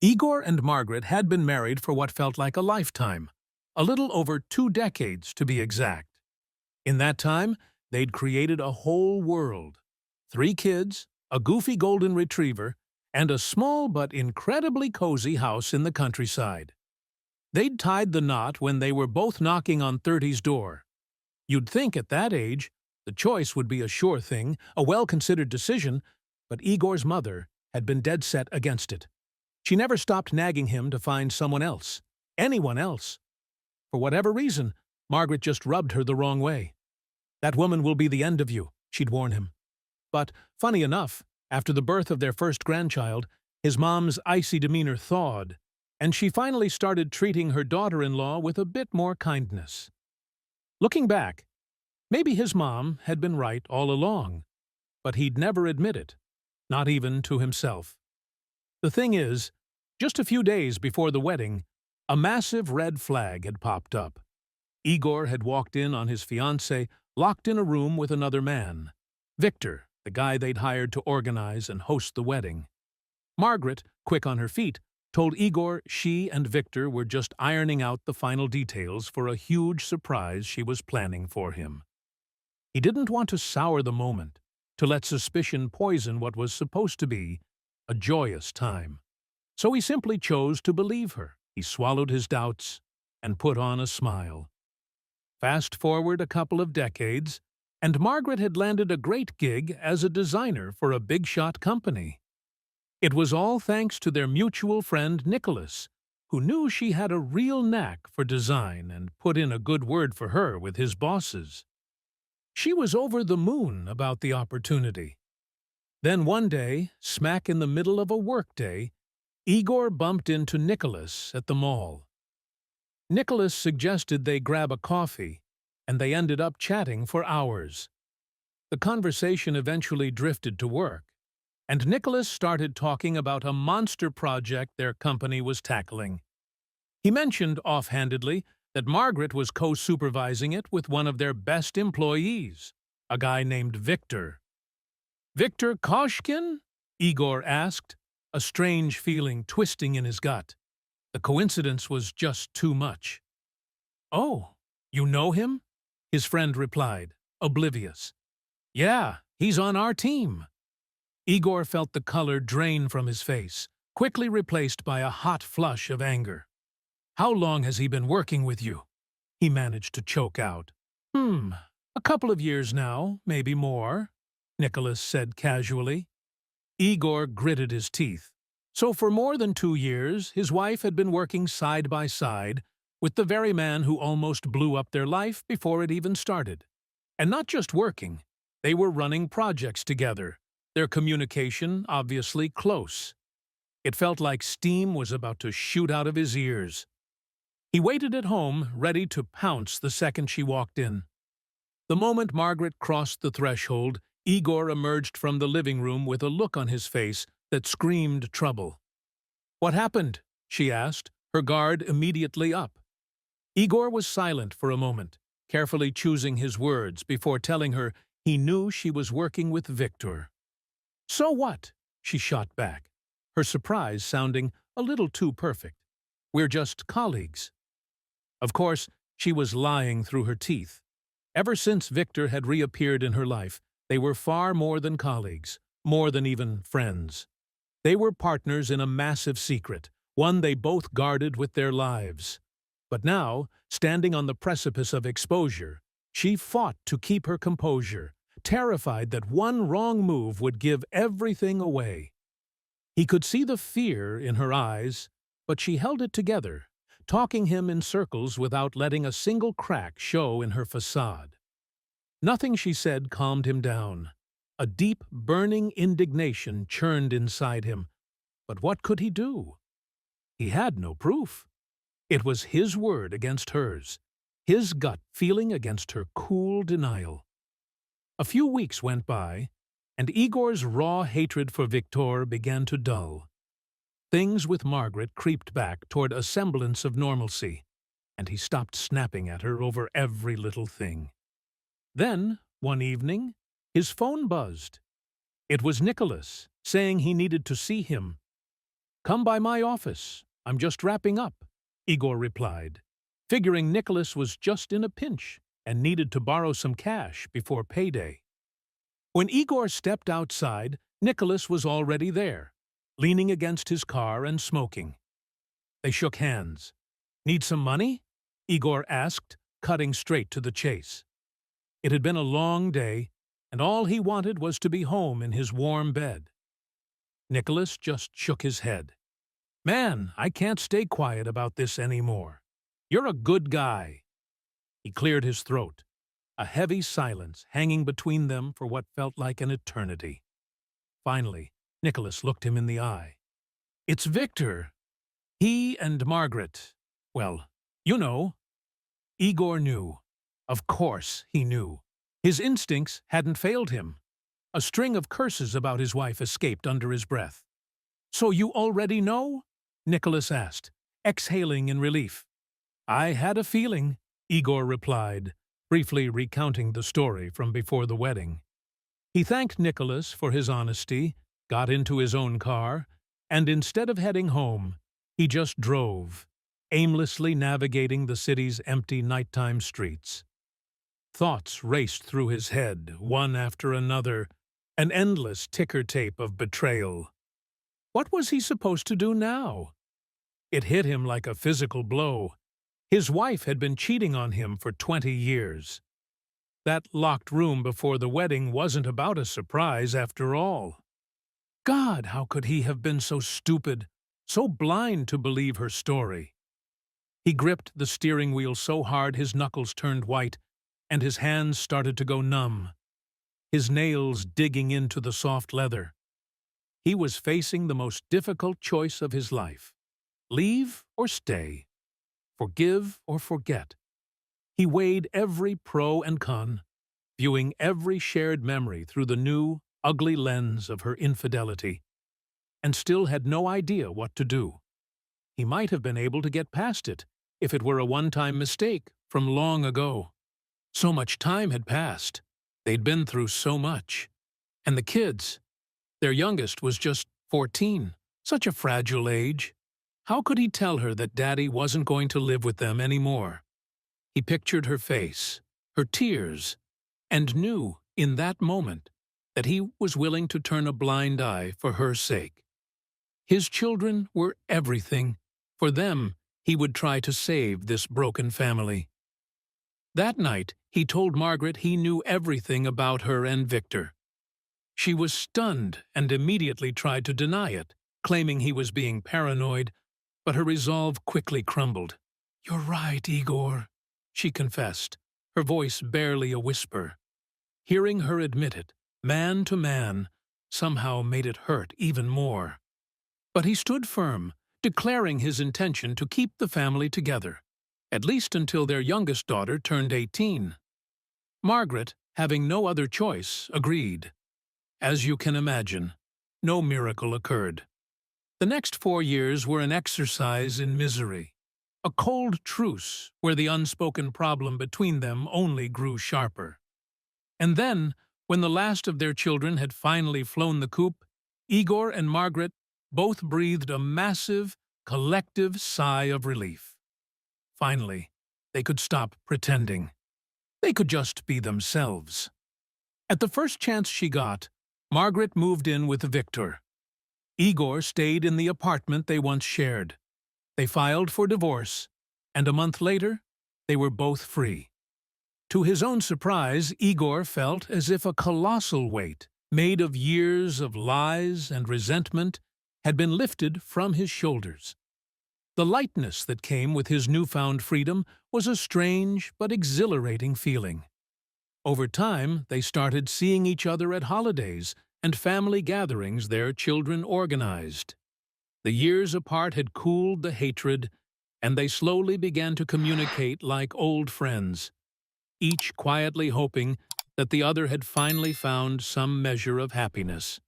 Igor and Margaret had been married for what felt like a lifetime, a little over 2 decades to be exact. In that time, they'd created a whole world. 3 kids, a goofy golden retriever, and a small but incredibly cozy house in the countryside. They'd tied the knot when they were both knocking on 30's door. You'd think at that age, the choice would be a sure thing, a well-considered decision, but Igor's mother had been dead set against it. She never stopped nagging him to find someone else, anyone else. For whatever reason, Margaret just rubbed her the wrong way. "That woman will be the end of you," she'd warn him. But, funny enough, after the birth of their first grandchild, his mom's icy demeanor thawed, and she finally started treating her daughter-in-law with a bit more kindness. Looking back, maybe his mom had been right all along, but he'd never admit it, not even to himself. The thing is, just a few days before the wedding, a massive red flag had popped up. Igor had walked in on his fiancée locked in a room with another man, Victor, the guy they'd hired to organize and host the wedding. Margaret, quick on her feet, told Igor she and Victor were just ironing out the final details for a huge surprise she was planning for him. He didn't want to sour the moment, to let suspicion poison what was supposed to be a joyous time. So he simply chose to believe her. He swallowed his doubts and put on a smile. Fast forward a couple of decades, and Margaret had landed a great gig as a designer for a big-shot company. It was all thanks to their mutual friend Nicholas, who knew she had a real knack for design and put in a good word for her with his bosses. She was over the moon about the opportunity. Then one day, smack in the middle of a workday, Igor bumped into Nicholas at the mall. Nicholas suggested they grab a coffee, and they ended up chatting for hours. The conversation eventually drifted to work, and Nicholas started talking about a monster project their company was tackling. He mentioned offhandedly that Margaret was co-supervising it with one of their best employees, a guy named Victor. "Victor Koshkin?" Igor asked, a strange feeling twisting in his gut. The coincidence was just too much. "Oh, you know him?" his friend replied, oblivious. "Yeah, he's on our team." Igor felt the color drain from his face, quickly replaced by a hot flush of anger. "How long has he been working with you?" he managed to choke out. A couple of years now, maybe more," Nicholas said casually. Igor gritted his teeth. So for more than 2 years, his wife had been working side by side with the very man who almost blew up their life before it even started. And not just working, they were running projects together, their communication obviously close. It felt like steam was about to shoot out of his ears. He waited at home, ready to pounce the second she walked in. The moment Margaret crossed the threshold, Igor emerged from the living room with a look on his face that screamed trouble. "What happened?" she asked, her guard immediately up. Igor was silent for a moment, carefully choosing his words before telling her he knew she was working with Victor. "So what?" she shot back, her surprise sounding a little too perfect. "We're just colleagues." Of course, she was lying through her teeth. Ever since Victor had reappeared in her life, they were far more than colleagues, more than even friends. They were partners in a massive secret, one they both guarded with their lives. But now, standing on the precipice of exposure, she fought to keep her composure, terrified that one wrong move would give everything away. He could see the fear in her eyes, but she held it together, talking him in circles without letting a single crack show in her facade. Nothing she said calmed him down. A deep, burning indignation churned inside him. But what could he do? He had no proof. It was his word against hers, his gut feeling against her cool denial. A few weeks went by, and Igor's raw hatred for Victor began to dull. Things with Margaret creeped back toward a semblance of normalcy, and he stopped snapping at her over every little thing. Then, one evening, his phone buzzed. It was Nicholas, saying he needed to see him. "Come by my office. I'm just wrapping up," Igor replied, figuring Nicholas was just in a pinch and needed to borrow some cash before payday. When Igor stepped outside, Nicholas was already there, leaning against his car and smoking. They shook hands. "Need some money?" Igor asked, cutting straight to the chase. It had been a long day, and all he wanted was to be home in his warm bed. Nicholas just shook his head. "Man, I can't stay quiet about this anymore. You're a good guy." He cleared his throat, a heavy silence hanging between them for what felt like an eternity. Finally, Nicholas looked him in the eye. "It's Victor. He and Margaret. Well, you know." Igor knew. Of course he knew. His instincts hadn't failed him. A string of curses about his wife escaped under his breath. "So you already know?" Nicholas asked, exhaling in relief. "I had a feeling," Igor replied, briefly recounting the story from before the wedding. He thanked Nicholas for his honesty, got into his own car, and instead of heading home, he just drove, aimlessly navigating the city's empty nighttime streets. Thoughts raced through his head, one after another, an endless ticker tape of betrayal. What was he supposed to do now? It hit him like a physical blow. His wife had been cheating on him for 20 years. That locked room before the wedding wasn't about a surprise after all. God, how could he have been so stupid, so blind to believe her story? He gripped the steering wheel so hard his knuckles turned white, and his hands started to go numb, his nails digging into the soft leather. He was facing the most difficult choice of his life: leave or stay, forgive or forget. He weighed every pro and con, viewing every shared memory through the new, ugly lens of her infidelity, and still had no idea what to do. He might have been able to get past it if it were a one-time mistake from long ago. So much time had passed. They'd been through so much. And the kids, their youngest was just 14, such a fragile age. How could he tell her that Daddy wasn't going to live with them anymore? He pictured her face, her tears, and knew, in that moment, that he was willing to turn a blind eye for her sake. His children were everything. For them, he would try to save this broken family. That night, he told Margaret he knew everything about her and Victor. She was stunned and immediately tried to deny it, claiming he was being paranoid, but her resolve quickly crumbled. "You're right, Igor," she confessed, her voice barely a whisper. Hearing her admit it, man to man, somehow made it hurt even more. But he stood firm, declaring his intention to keep the family together, at least until their youngest daughter turned 18. Margaret, having no other choice, agreed. As you can imagine, no miracle occurred. The next 4 years were an exercise in misery, a cold truce where the unspoken problem between them only grew sharper. And then, when the last of their children had finally flown the coop, Igor and Margaret both breathed a massive, collective sigh of relief. Finally, they could stop pretending. They could just be themselves. At the first chance she got, Margaret moved in with Victor. Igor stayed in the apartment they once shared. They filed for divorce, and a month later, they were both free. To his own surprise, Igor felt as if a colossal weight, made of years of lies and resentment, had been lifted from his shoulders. The lightness that came with his newfound freedom was a strange but exhilarating feeling. Over time, they started seeing each other at holidays and family gatherings their children organized. The years apart had cooled the hatred, and they slowly began to communicate like old friends, each quietly hoping that the other had finally found some measure of happiness.